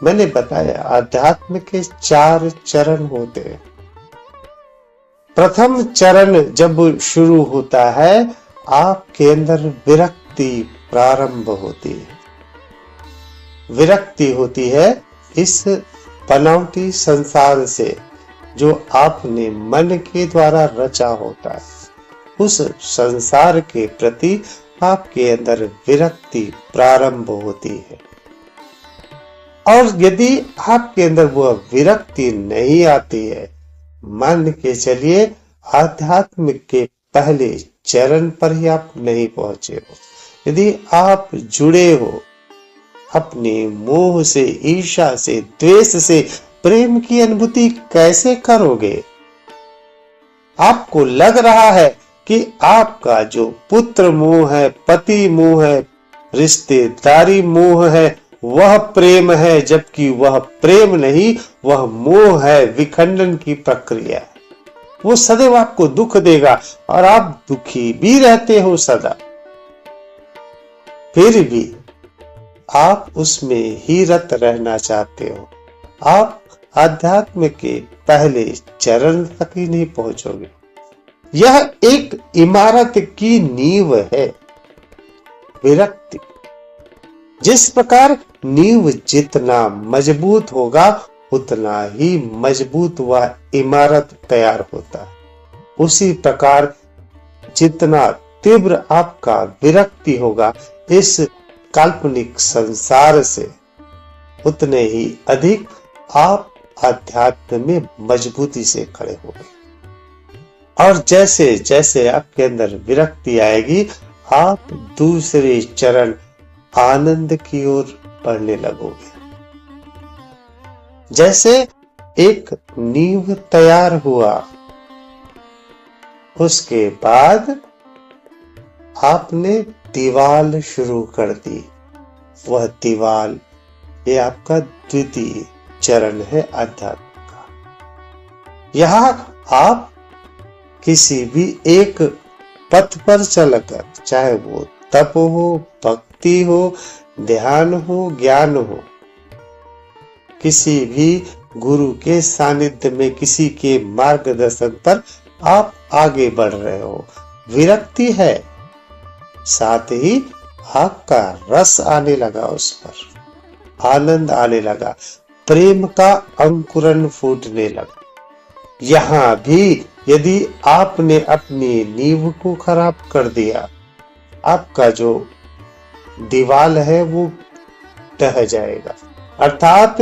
मैंने बताया आध्यात्म के 4 चरण होते हैं। प्रथम चरण जब शुरू होता है, आपके अंदर विरक्ति प्रारंभ होती है। विरक्ति होती है इस बनावटी संसार से जो आपने मन के द्वारा रचा होता है। उस संसार के प्रति आपके अंदर विरक्ति प्रारंभ होती है। और यदि आपके अंदर वह विरक्ति नहीं आती है, मान के चलिए आध्यात्म के पहले चरण पर ही आप नहीं पहुंचे हो। यदि आप जुड़े हो अपने मोह से, ईर्ष्या से, द्वेष से, प्रेम की अनुभूति कैसे करोगे? आपको लग रहा है कि आपका जो पुत्र मोह है, पति मोह है, रिश्तेदारी मोह है, वह प्रेम है, जबकि वह प्रेम नहीं, वह मोह है, विखंडन की प्रक्रिया है। वो सदैव आपको दुख देगा और आप दुखी भी रहते हो सदा। फिर भी आप उसमें ही रत रहना चाहते हो। आप आध्यात्म के पहले चरण तक ही नहीं पहुंचोगे। यह एक इमारत की नींव है, विरक्ति। जिस प्रकार नींव जितना मजबूत होगा, उतना ही मजबूत वह इमारत तैयार होता है। उसी प्रकार जितना तीव्र आपका विरक्ति होगा इस काल्पनिक संसार से, उतने ही अधिक आप आध्यात्म में मजबूती से खड़े होंगे। और जैसे जैसे आपके अंदर विरक्ति आएगी, आप दूसरे चरण आनंद की ओर बढ़ने लगोगे। जैसे एक नींव तैयार हुआ, उसके बाद आपने दीवाल शुरू कर दी। वह दीवाल, ये आपका द्वितीय चरण है अध्यात्म का। यहां आप किसी भी एक पथ पर चलकर, चाहे वो तप हो, भक्ति हो, ध्यान हो, ज्ञान हो, किसी भी गुरु के सानिध्य में, किसी के मार्गदर्शन पर आप आगे बढ़ रहे हो। विरक्ति है, साथ ही आपका रस आने लगा, उस पर आनंद आने लगा, प्रेम का अंकुरन फूटने लगा। यहां भी यदि आपने अपनी नींव को खराब कर दिया, आपका जो दीवाल है वो ढह जाएगा। अर्थात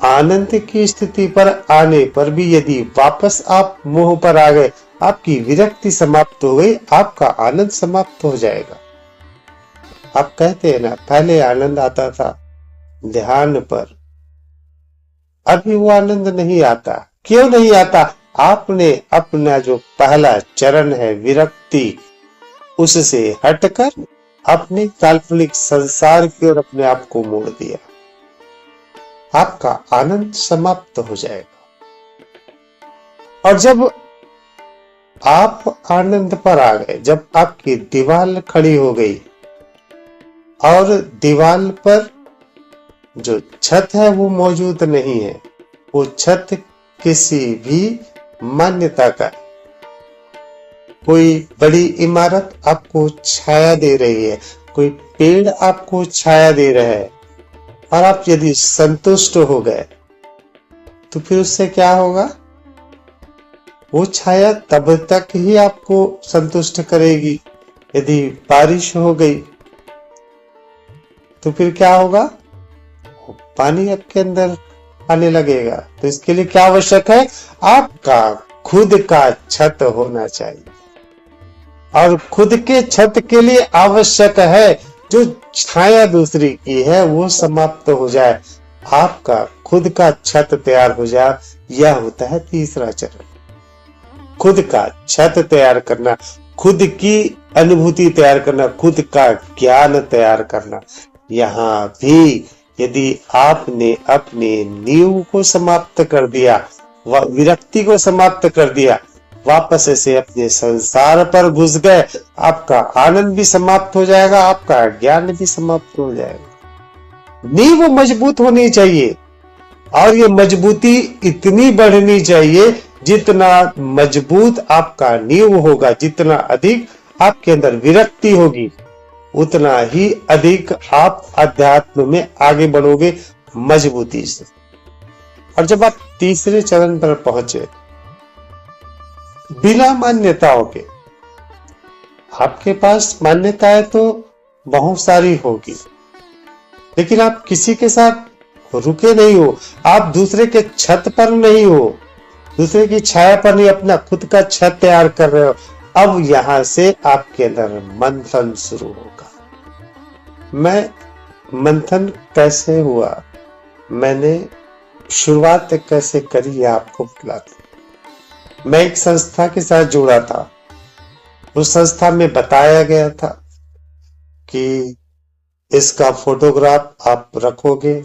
आनंद की स्थिति पर आने पर भी यदि वापस आप मोह पर आ गए, आपकी विरक्ति समाप्त हो गई, आपका आनंद समाप्त हो जाएगा। आप कहते हैं ना, पहले आनंद आता था ध्यान पर, अभी वो आनंद नहीं आता। क्यों नहीं आता? आपने अपना जो पहला चरण है विरक्ति, उससे हटकर अपने काल्पनिक संसार की ओर अपने आप को मोड़ दिया। आपका आनंद समाप्त हो जाएगा। और जब आप आनंद पर आ गए, जब आपकी दीवार खड़ी हो गई और दीवार पर जो छत है वो मौजूद नहीं है, वो छत किसी भी मान्यता का, कोई बड़ी इमारत आपको छाया दे रही है, कोई पेड़ आपको छाया दे रहा है, और आप यदि संतुष्ट हो गए तो फिर उससे क्या होगा? वो छाया तब तक ही आपको संतुष्ट करेगी। यदि बारिश हो गई तो फिर क्या होगा? पानी आपके अंदर आने लगेगा। तो इसके लिए क्या आवश्यक है? आपका खुद का छत होना चाहिए। और खुद के छत के लिए आवश्यक है जो छाया दूसरी की है वो समाप्त हो जाए, आपका खुद का छत तैयार हो जाए। यह होता है तीसरा चरण, खुद का छत तैयार करना, खुद की अनुभूति तैयार करना, खुद का ज्ञान तैयार करना। यहाँ भी यदि आपने अपने नींव को समाप्त कर दिया, विरक्ति को समाप्त कर दिया, वापस से अपने संसार पर घुस गए, आपका आनंद भी समाप्त हो जाएगा, आपका ज्ञान भी समाप्त हो जाएगा। नींव मजबूत होनी चाहिए। और ये मजबूती इतनी बढ़नी चाहिए, जितना मजबूत आपका नींव होगा, जितना अधिक आपके अंदर विरक्ति होगी, उतना ही अधिक आप अध्यात्म में आगे बढ़ोगे मजबूती से। और जब आप तीसरे चरण पर पहुंचे, बिना मान्यताओं के, आपके पास मान्यताएं तो बहुत सारी होगी, लेकिन आप किसी के साथ रुके नहीं हो, आप दूसरे के छत पर नहीं हो, दूसरे की छाया पर नहीं, अपना खुद का छत तैयार कर रहे हो। अब यहां से आपके अंदर मंथन शुरू होगा। मैं मंथन कैसे हुआ, मैंने शुरुआत कैसे करी, ये आपको बतलाता। मैं एक संस्था के साथ जुड़ा था। उस संस्था में बताया गया था कि इसका फोटोग्राफ आप रखोगे,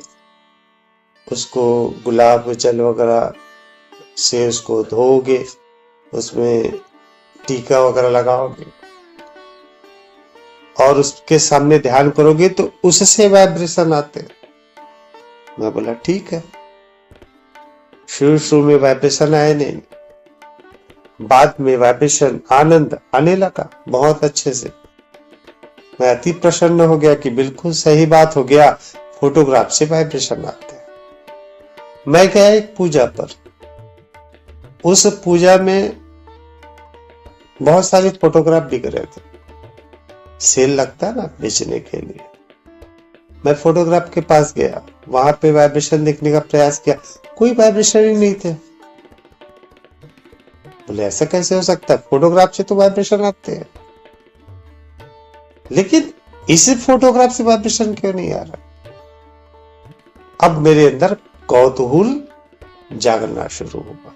उसको गुलाब जल वगैरह से उसको धोओगे, उसमें टीका वगैरह लगाओगे और उसके सामने ध्यान करोगे तो उससे वाइब्रेशन आते हैं। मैं बोला ठीक है। शुरू में वाइब्रेशन आए नहीं, बाद में वाइब्रेशन आनंद आने लगा बहुत अच्छे से। मैं अति प्रसन्न हो गया कि बिल्कुल सही बात हो गया, फोटोग्राफ से वाइब्रेशन आते हैं। मैं गया एक पूजा पर, उस पूजा में बहुत सारे फोटोग्राफ बिक रहे थे, सेल लगता है ना बेचने के लिए। मैं फोटोग्राफ के पास गया, वहां पे वाइब्रेशन देखने का प्रयास किया, कोई वाइब्रेशन ही नहीं थे। बोले ऐसा कैसे हो सकता है, फोटोग्राफ से तो वाइब्रेशन आते हैं, लेकिन इस फोटोग्राफ से वाइब्रेशन क्यों नहीं आ रहा। अब मेरे अंदर कौतूहल जागना शुरू हुआ।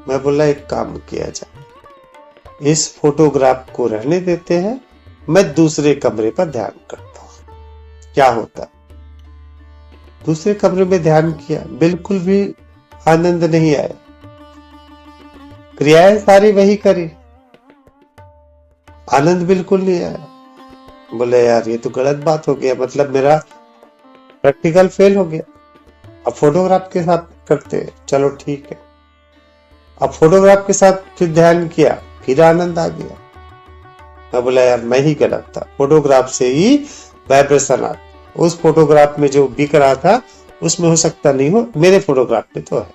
मैं बोला एक काम किया जाए, इस फोटोग्राफ को रहने देते हैं, मैं दूसरे कमरे पर ध्यान करता हूं क्या होता। दूसरे कमरे में ध्यान किया, बिल्कुल भी आनंद नहीं आया। क्रियाएं सारी वही करी, आनंद बिल्कुल नहीं आया। बोले यार ये तो गलत बात हो गया, मतलब मेरा प्रैक्टिकल फेल हो गया। अब फोटोग्राफ के साथ करते हैं, चलो ठीक है। अब फोटोग्राफ के साथ फिर ध्यान किया, फिर आनंद आ गया। मैं बोला यार मैं ही गलत था, फोटोग्राफ से ही वाइब्रेशन आता। उस फोटोग्राफ में जो बिक रहा था उसमें हो सकता नहीं हो, मेरे फोटोग्राफ में तो है।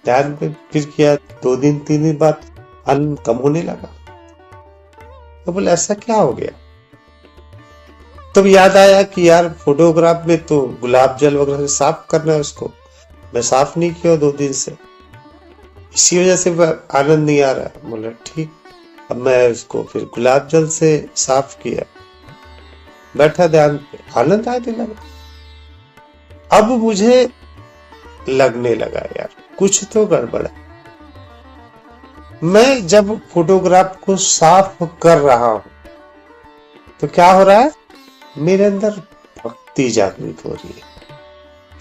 ध्यान पे फिर किया, 2 दिन 3 दिन बाद आनंद कम होने लगा। तो बोले ऐसा क्या हो गया। तब याद आया कि यार फोटोग्राफ में तो गुलाब जल वगैरह से साफ करना है उसको, मैं साफ नहीं किया 2 दिन से, इसी वजह से आनंद नहीं आ रहा है। बोले ठीक। अब मैं उसको फिर गुलाब जल से साफ किया, बैठा ध्यान पे, आनंद आने लगा। अब मुझे लगने लगा यार कुछ तो गड़बड़ है। मैं जब फोटोग्राफ को साफ कर रहा हूं तो क्या हो रहा है, मेरे अंदर भक्ति जागृत हो रही है,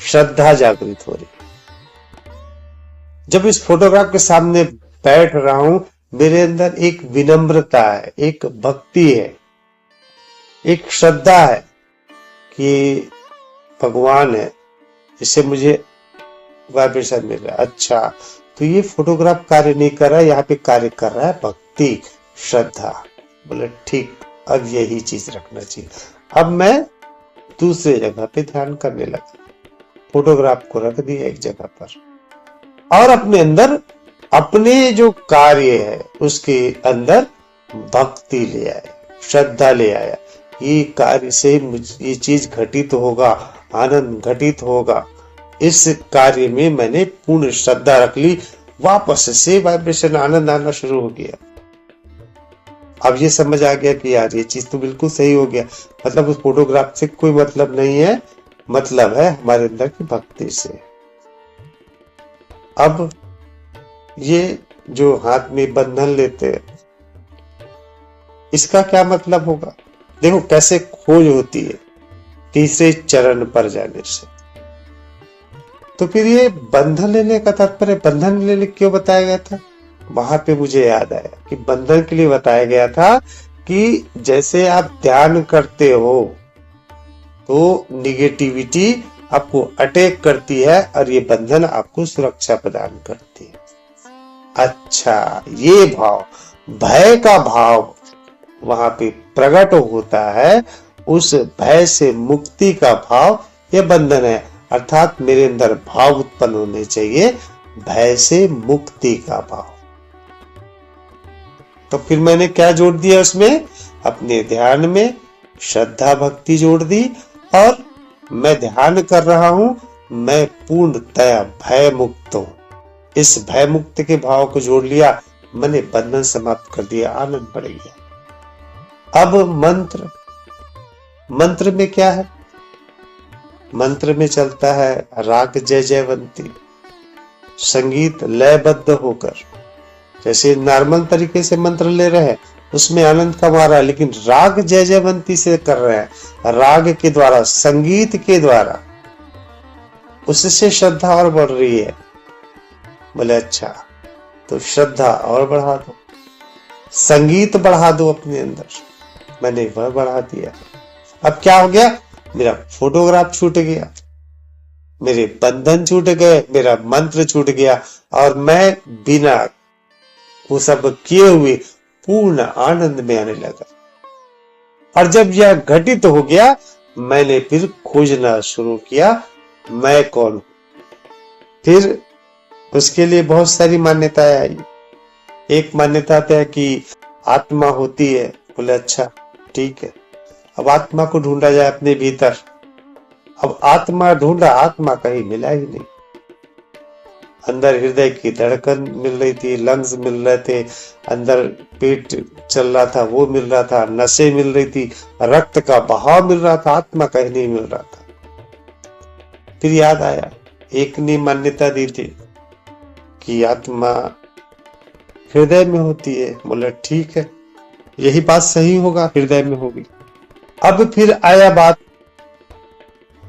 श्रद्धा जागृत हो रही है। जब इस फोटोग्राफ के सामने बैठ रहा हूं, मेरे अंदर एक विनम्रता है, एक भक्ति है, एक श्रद्धा है कि भगवान है जिससे मुझे वाइब्रेशन मिल रहा है। अच्छा, तो ये फोटोग्राफ कार्य नहीं कर रहा है, यहाँ पे कार्य कर रहा है भक्ति, श्रद्धा। बोले ठीक, अब यही चीज रखना चाहिए। अब मैं दूसरे जगह पे ध्यान करने लगा, फोटोग्राफ को रख दिया एक जगह पर और अपने अंदर अपने जो कार्य है उसके अंदर भक्ति ले आया, श्रद्धा ले आया। ये कार्य से ये चीज घटित होगा, आनंद घटित होगा, इस कार्य में मैंने पूर्ण श्रद्धा रख ली। वापस से वाइब्रेशन आनंद आना शुरू हो गया। अब ये समझ आ गया कि यार ये चीज तो बिल्कुल सही हो गया, मतलब उस फोटोग्राफ से कोई मतलब नहीं है, मतलब है हमारे अंदर की भक्ति से। अब ये जो हाथ में बंधन लेते हैं इसका क्या मतलब होगा, देखो कैसे खोज होती है तीसरे चरण पर जाने से। तो फिर ये बंधन लेने का तात्पर्य, बंधन लेने क्यों बताया गया था, वहां पे मुझे याद आया कि बंधन के लिए बताया गया था कि जैसे आप ध्यान करते हो तो निगेटिविटी आपको अटैक करती है और ये बंधन आपको सुरक्षा प्रदान करती है। अच्छा, ये भाव, भय का भाव वहां पे प्रकट होता है। उस भय से मुक्ति का भाव यह बंधन है, अर्थात मेरे अंदर भाव उत्पन्न होने चाहिए, भय से मुक्ति का भाव। तो फिर मैंने क्या जोड़ दिया उसमें? अपने ध्यान में श्रद्धा भक्ति जोड़ दी, और मैं ध्यान कर रहा हूं, मैं पूर्णतया भय मुक्त हूं। इस भय मुक्त के भाव को जोड़ लिया, मैंने बंधन समाप्त कर दिया, आनंद बढ़ गया। अब मंत्र, मंत्र में क्या है? मंत्र में चलता है राग जय जयवंती, संगीत लयबद्ध होकर। जैसे नॉर्मल तरीके से मंत्र ले रहे हैं उसमें आनंद कम आ रहा है, लेकिन राग जय जयवंती से कर रहे हैं, राग के द्वारा, संगीत के द्वारा, उससे श्रद्धा और बढ़ रही है। बोले अच्छा, तो श्रद्धा और बढ़ा दो, संगीत बढ़ा दो अपने अंदर। मैंने वह बढ़ा दिया। अब क्या हो गया? मेरा फोटोग्राफ छूट गया, मेरे बंधन छूट गए, मेरा मंत्र छूट गया, और मैं बिना वो सब किए हुए पूर्ण आनंद में आने लगा। और जब यह घटित हो गया, मैंने फिर खोजना शुरू किया, मैं कौन हूं। फिर उसके लिए बहुत सारी मान्यताएं आई। एक मान्यता है कि आत्मा होती है। बोले अच्छा ठीक है, अब आत्मा को ढूंढा जाए अपने भीतर। अब आत्मा ढूंढा, आत्मा कहीं मिला ही नहीं। अंदर हृदय की धड़कन मिल रही थी, लंग्स मिल रहे थे, अंदर पेट चल रहा था वो मिल रहा था, नसें मिल रही थी, रक्त का बहाव मिल रहा था, आत्मा कहीं नहीं मिल रहा था। फिर याद आया, एक ने मान्यता दी थी कि आत्मा हृदय में होती है। बोले ठीक है, यही बात सही होगा, हृदय में होगी। अब फिर आया बात,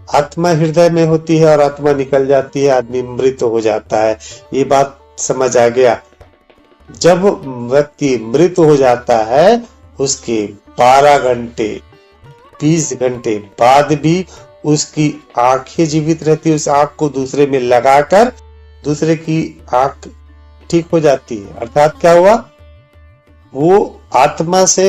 आत्मा हृदय में होती है और आत्मा निकल जाती है, आदमी मृत हो जाता है। ये बात समझ आ गया। जब व्यक्ति मृत हो जाता है, उसके 12 घंटे 20 घंटे बाद भी उसकी आंखें जीवित रहती है। उस आंख को दूसरे में लगाकर दूसरे की आंख ठीक हो जाती है। अर्थात क्या हुआ? वो आत्मा से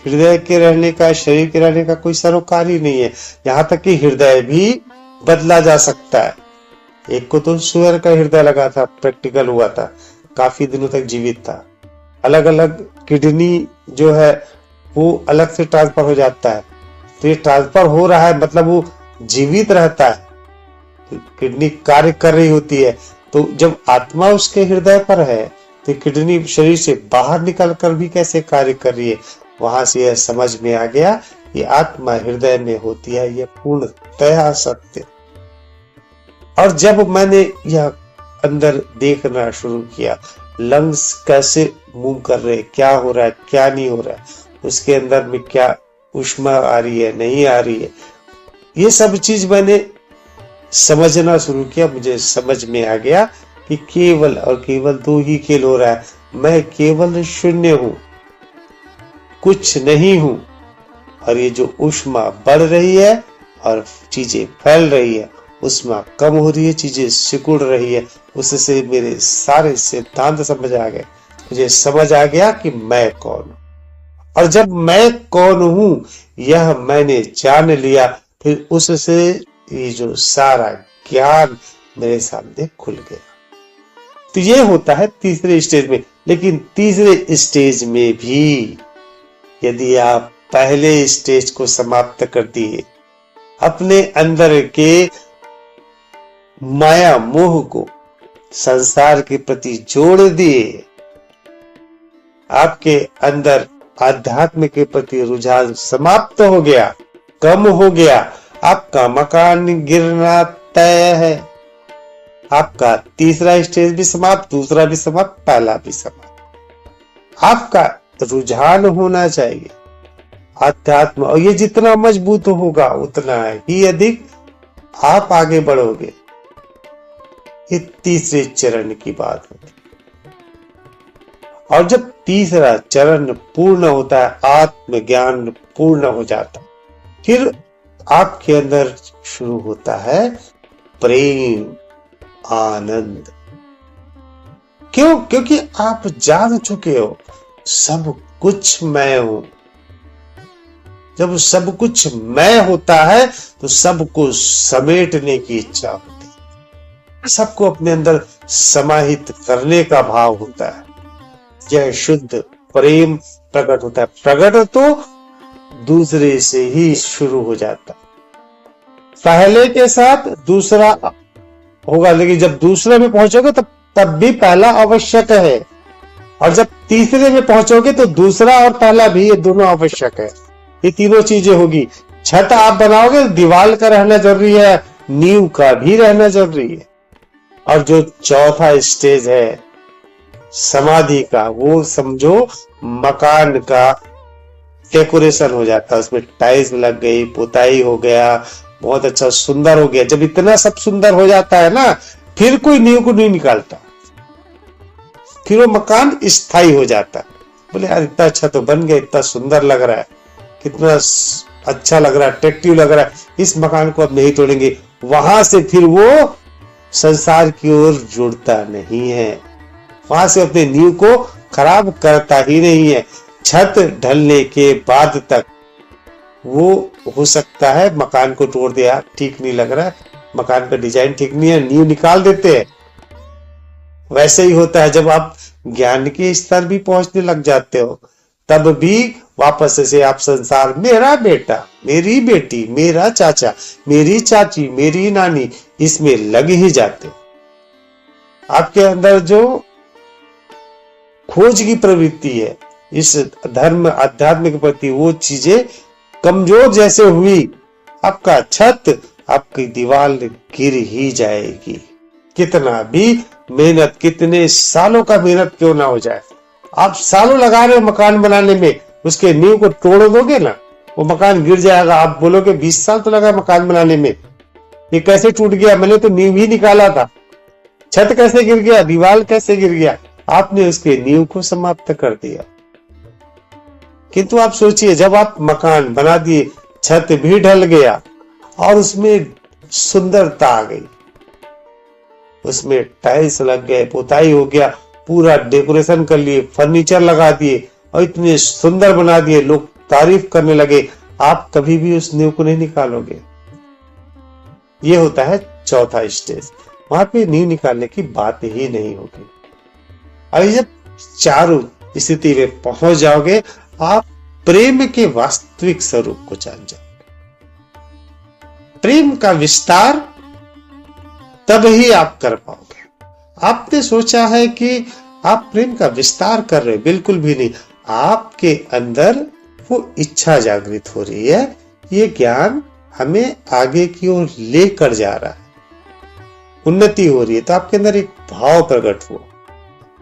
हृदय के रहने का, शरीर के रहने का कोई सरोकार ही नहीं है। यहाँ तक कि हृदय भी बदला जा सकता है। एक को तो सुअर का हृदय लगा था, प्रैक्टिकल हुआ था, काफी दिनों तक जीवित था। अलग अलग किडनी जो है वो अलग से ट्रांसफर हो जाता है। तो ये ट्रांसफर हो रहा है मतलब वो जीवित रहता है, किडनी कार्य कर रही होती है। तो जब आत्मा उसके हृदय पर है तो किडनी शरीर से बाहर निकल कर भी कैसे कार्य कर रही है। वहां से यह समझ में आ गया कि आत्मा हृदय में होती है, यह पूर्णतया सत्य। और जब मैंने यह अंदर देखना शुरू किया, लंग्स कैसे मूव कर रहे, क्या हो रहा है, क्या नहीं हो रहा है, उसके अंदर में क्या ऊष्मा आ रही है, नहीं आ रही है, ये सब चीज मैंने समझना शुरू किया। मुझे समझ में आ गया कि केवल और केवल दो ही खेल हो रहा है। मैं केवल शून्य हूं, कुछ नहीं हूं, और ये जो ऊष्मा बढ़ रही है और चीजें फैल रही है, ऊष्मा कम हो रही है, चीजें सिकुड़ रही है, उससे मेरे सारे सिद्धांत समझ आ गए। मुझे समझ आ गया कि मैं कौन हूं, और जब मैं कौन हूं यह मैंने जान लिया, फिर उससे ये जो सारा ज्ञान मेरे सामने खुल गया। तो ये होता है तीसरे स्टेज में। लेकिन तीसरे स्टेज में भी यदि आप पहले स्टेज को समाप्त कर दिए, अपने अंदर के माया मोह को संसार के प्रति जोड़ दिए, आपके अंदर आध्यात्म के प्रति रुझान समाप्त हो गया, कम हो गया, आपका मकान गिरना तय है। आपका तीसरा स्टेज भी समाप्त, दूसरा भी समाप्त, पहला भी समाप्त। आपका रुझान होना चाहिए आध्यात्म, और ये जितना मजबूत होगा उतना ही अधिक आप आगे बढ़ोगे। ये तीसरे चरण की बात होती। और जब तीसरा चरण पूर्ण होता है, आत्मज्ञान पूर्ण हो जाता, फिर आपके अंदर शुरू होता है प्रेम, आनंद। क्यों? क्योंकि आप जान चुके हो सब कुछ मैं हूं। जब सब कुछ मैं होता है तो सबको समेटने की इच्छा होती है, सबको अपने अंदर समाहित करने का भाव होता है। यह शुद्ध प्रेम प्रकट होता है। प्रकट तो दूसरे से ही शुरू हो जाता है। पहले के साथ दूसरा होगा, लेकिन जब दूसरे में पहुंचोगे तब भी पहला आवश्यक है, और जब तीसरे में पहुंचोगे तो दूसरा और पहला भी, ये दोनों आवश्यक है। ये तीनों चीजें होगी। छत आप बनाओगे, दीवार का रहना जरूरी है, नींव का भी रहना जरूरी है। और जो चौथा स्टेज है समाधि का, वो समझो मकान का डेकोरेशन हो जाता है। उसमें टाइल्स लग गई, पुताई हो गया, बहुत अच्छा सुंदर हो गया। जब इतना सब सुंदर हो जाता है ना, फिर कोई नींव को नहीं निकालता, फिर वो मकान स्थायी हो जाता है। बोले यार इतना अच्छा तो बन गया, इतना सुंदर लग रहा है, कितना अच्छा लग रहा है, अट्रैक्टिव लग रहा है, इस मकान को अब नहीं तोड़ेंगे। वहां से फिर वो संसार की ओर जुड़ता नहीं है, वहां से अपने नींव को खराब करता ही नहीं है। छत ढलने के बाद तक वो हो सकता है मकान को तोड़ दिया, ठीक नहीं लग रहा है, मकान का डिजाइन ठीक नहीं है, नींव निकाल देते हैं। वैसे ही होता है जब आप ज्ञान के स्तर भी पहुंचने लग जाते हो, तब भी वापस से आप संसार, मेरा बेटा, मेरी बेटी, मेरा चाचा, मेरी चाची, मेरी नानी, इसमें लग ही जाते हो। आपके अंदर जो खोज की प्रवृत्ति है इस धर्म अध्यात्म के प्रति, वो चीजें कमजोर जैसे हुई, आपका छत, आपकी दीवार गिर ही जाएगी। कितना भी मेहनत, कितने सालों का मेहनत क्यों ना हो जाए, आप सालों लगा रहे हो मकान बनाने में, उसके नींव को तोड़ दोगे ना, वो मकान गिर जाएगा। आप बोलोगे 20 साल तो लगा मकान बनाने में, ये कैसे टूट गया, मैंने तो नींव ही निकाला था। छत कैसे गिर गया, दीवार कैसे गिर गया, आपने उसके नींव को समाप्त कर दिया। किंतु आप सोचिए, जब आप मकान बना दिए, छत भी ढल गया और उसमें सुंदरता आ गई, उसमें टाइल्स लग गए, पुताई हो गया, पूरा डेकोरेशन कर लिए, फर्नीचर लगा दिए और इतने सुंदर बना दिए, लोग तारीफ करने लगे, आप कभी भी उस नींव को नहीं निकालोगे। ये होता है चौथा स्टेज, वहां पे नींव निकालने की बात ही नहीं होगी। अभी जब चारों स्थिति में पहुंच जाओगे, आप प्रेम के वास्तविक स्वरूप को जान जाओगे। प्रेम का विस्तार तब ही आप कर पाओगे। आपने सोचा है कि आप प्रेम का विस्तार कर रहे हो, बिल्कुल भी नहीं। आपके अंदर वो इच्छा जागृत हो रही है, ये ज्ञान हमें आगे की ओर लेकर जा रहा है, उन्नति हो रही है। तो आपके अंदर एक भाव प्रकट हुआ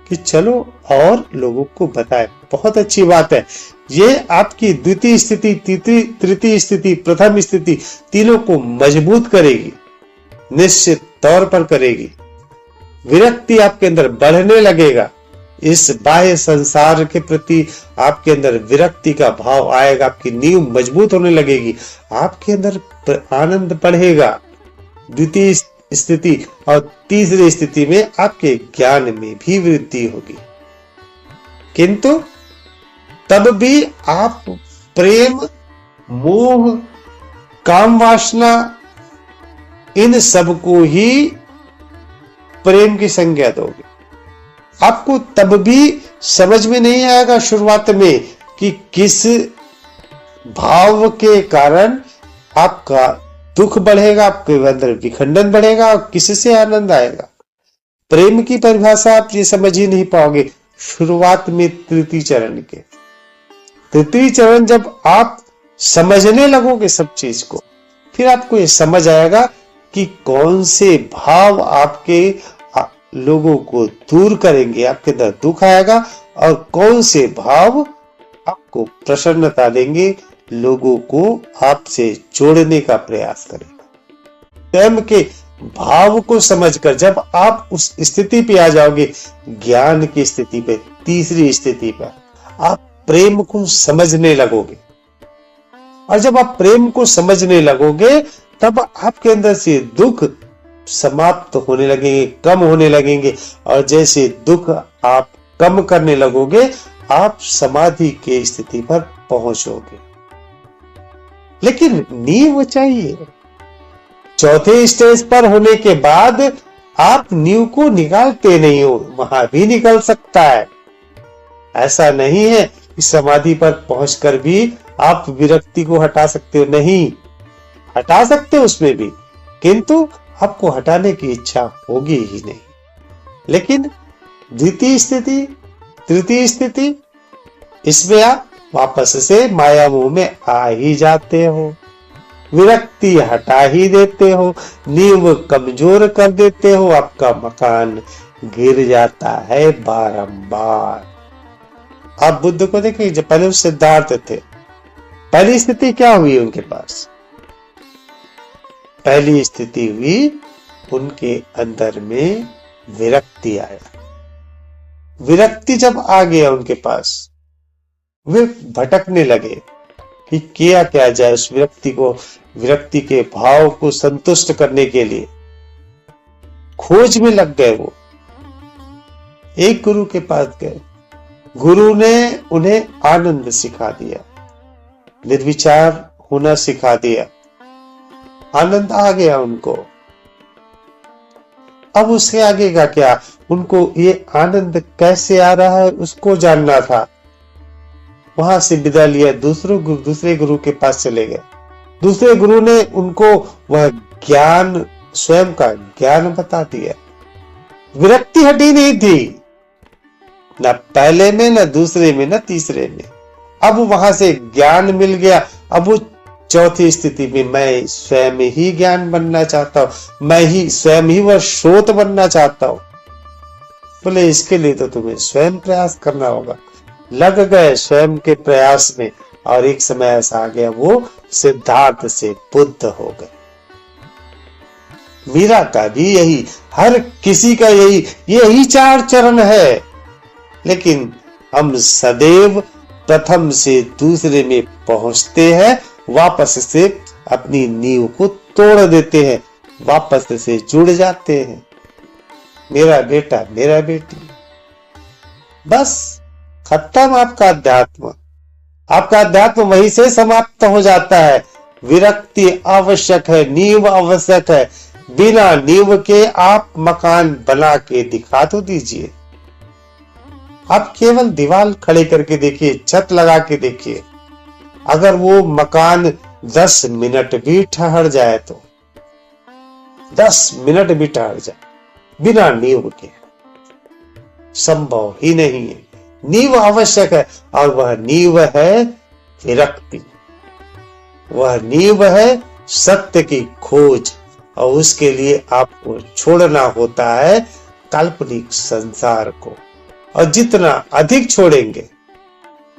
कि चलो और लोगों को बताए। बहुत अच्छी बात है। ये आपकी द्वितीय स्थिति, तृतीय स्थिति, प्रथम स्थिति, तीनों को मजबूत करेगी, निश्चित तौर पर करेगी। विरक्ति आपके अंदर बढ़ने लगेगा, इस बाह्य संसार के प्रति आपके अंदर विरक्ति का भाव आएगा, आपकी नींव मजबूत होने लगेगी, आपके अंदर आनंद बढ़ेगा। द्वितीय स्थिति और तीसरी स्थिति में आपके ज्ञान में भी वृद्धि होगी। किंतु तब भी आप प्रेम, मोह, काम वासना, इन सबको ही प्रेम की संज्ञा दोगे। आपको तब भी समझ में नहीं आएगा शुरुआत में कि किस भाव के कारण आपका दुख बढ़ेगा, आपके अंदर विखंडन बढ़ेगा और किससे आनंद आएगा। प्रेम की परिभाषा आप ये समझ ही नहीं पाओगे शुरुआत में तृतीय चरण के। तृतीय चरण जब आप समझने लगोगे सब चीज को, फिर आपको ये समझ आएगा कि कौन से भाव आपके लोगों को दूर करेंगे, आपके अंदर दुख आएगा, और कौन से भाव आपको प्रसन्नता देंगे, लोगों को आपसे जोड़ने का प्रयास करेगा। प्रेम के भाव को समझकर जब आप उस स्थिति पे आ जाओगे, ज्ञान की स्थिति पे, तीसरी स्थिति पर, आप प्रेम को समझने लगोगे। और जब आप प्रेम को समझने लगोगे तब आपके अंदर से दुख समाप्त होने लगेंगे, कम होने लगेंगे। और जैसे दुख आप कम करने लगोगे आप समाधि के स्थिति पर पहुंचोगे। लेकिन नींव चाहिए। चौथे स्टेज पर होने के बाद आप नींव को निकालते नहीं हो, वहां भी निकल सकता है। ऐसा नहीं है कि समाधि पर पहुंचकर भी आप विरक्ति को हटा सकते हो, नहीं, हटा सकते हो उसमें भी, किंतु आपको हटाने की इच्छा होगी ही नहीं। लेकिन द्वितीय स्थिति, तृतीय स्थिति, इसमें आप वापस से माया मोह में आ ही जाते हो, विरक्ति हटा ही देते हो, नींव कमजोर कर देते हो, आपका मकान गिर जाता है बारंबार। आप बुद्ध को देखिए, जब पहले सिद्धार्थ थे, पहली स्थिति क्या हुई उनके पास? पहली स्थिति हुई उनके अंदर में विरक्ति आया। विरक्ति जब आ गया उनके पास, वे भटकने लगे कि किया क्या जाए। उस विरक्ति के भाव को संतुष्ट करने के लिए खोज में लग गए। वो एक गुरु के पास गए, गुरु ने उन्हें आनंद सिखा दिया, निर्विचार होना सिखा दिया, आनंद आ गया उनको। अब उसके आगे का क्या? उनको ये आनंद कैसे आ रहा है उसको जानना था। वहां से विदा लिया, दूसरे गुरु के पास चले गए। दूसरे गुरु ने उनको वह ज्ञान, स्वयं का ज्ञान बता दिया। विरक्ति हटी नहीं थी, न पहले में, न दूसरे में, न तीसरे में। अब वहां से ज्ञान मिल गया। अब वो चौथी स्थिति में मैं स्वयं ही ज्ञान बनना चाहता हूं, मैं ही स्वयं ही वह स्रोत बनना चाहता हूं। बोले इसके लिए तो तुम्हें स्वयं प्रयास करना होगा। लग गए स्वयं के प्रयास में और एक समय ऐसा आ गया वो सिद्धार्थ से बुद्ध हो गए। मीरा का भी यही, हर किसी का यही 4 चरण है। लेकिन हम सदैव प्रथम से दूसरे में पहुंचते हैं, वापस से अपनी नींव को तोड़ देते हैं, वापस से जुड़ जाते हैं। मेरा बेटा, मेरा बेटी, बस खत्म आपका अध्यात्म। आपका अध्यात्म वहीं से समाप्त हो जाता है। विरक्ति आवश्यक है, नींव आवश्यक है। बिना नींव के आप मकान बना के दिखा तो दीजिए। आप केवल दीवार खड़े करके देखिए, छत लगा के देखिए, अगर वो मकान 10 मिनट भी ठहर जाए तो 10 मिनट भी ठहर जाए बिना नींव के, संभव ही नहीं है। नींव आवश्यक है और वह नींव है विरक्ति, वह नींव है सत्य की खोज। और उसके लिए आपको छोड़ना होता है काल्पनिक संसार को। और जितना अधिक छोड़ेंगे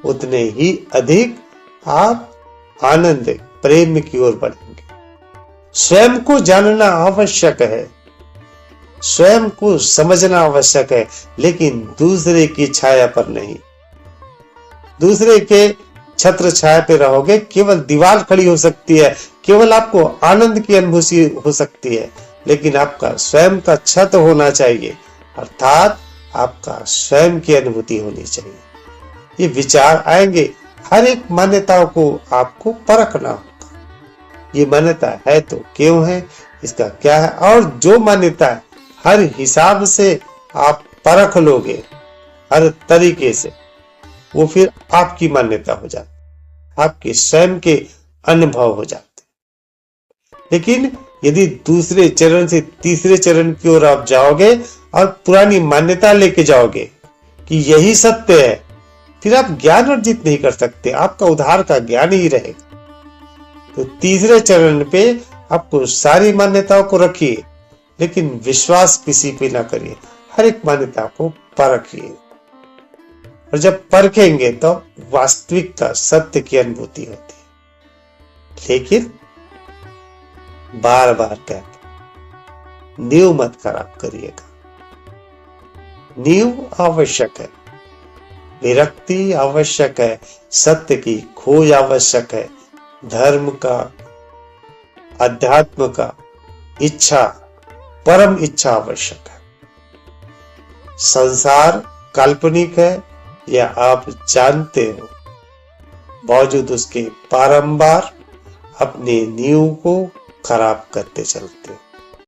उतने ही अधिक आप आनंद, प्रेम की ओर बढ़ेंगे। स्वयं को जानना आवश्यक है, स्वयं को समझना आवश्यक है, लेकिन दूसरे की छाया पर नहीं। दूसरे के छत्र छाया पे रहोगे, केवल दीवार खड़ी हो सकती है, केवल आपको आनंद की अनुभूति हो सकती है, लेकिन आपका स्वयं का छत होना चाहिए, अर्थात आपका स्वयं की अनुभूति होनी चाहिए। ये विचार आएंगे। हर एक मान्यताओं को आपको परखना होगा। ये मान्यता है तो क्यों है, इसका क्या है, और जो मान्यता है हर हिसाब से आप परख लोगे, हर तरीके से, वो फिर आपकी मान्यता हो जाती, आपके स्वयं के अनुभव हो जाते। लेकिन यदि दूसरे चरण से तीसरे चरण की ओर आप जाओगे और पुरानी मान्यता लेके जाओगे कि यही सत्य है, फिर आप ज्ञान अर्जित नहीं कर सकते, आपका उद्धार का ज्ञान ही रहेगा। तो तीसरे चरण पे आपको सारी मान्यताओं को रखिए, लेकिन विश्वास किसी पे ना करिए, हर एक मान्यता को परखिए। और जब परखेंगे तो वास्तविकता, सत्य की अनुभूति होती है। लेकिन बार बार कहते, नींव मत खराब करिएगा। नींव आवश्यक है, विरक्ति आवश्यक है, सत्य की खोज आवश्यक है, धर्म का, अध्यात्म का इच्छा, परम इच्छा आवश्यक है। संसार काल्पनिक है या आप जानते हो, बावजूद उसके बारंबार अपने नींव को खराब करते चलते हो।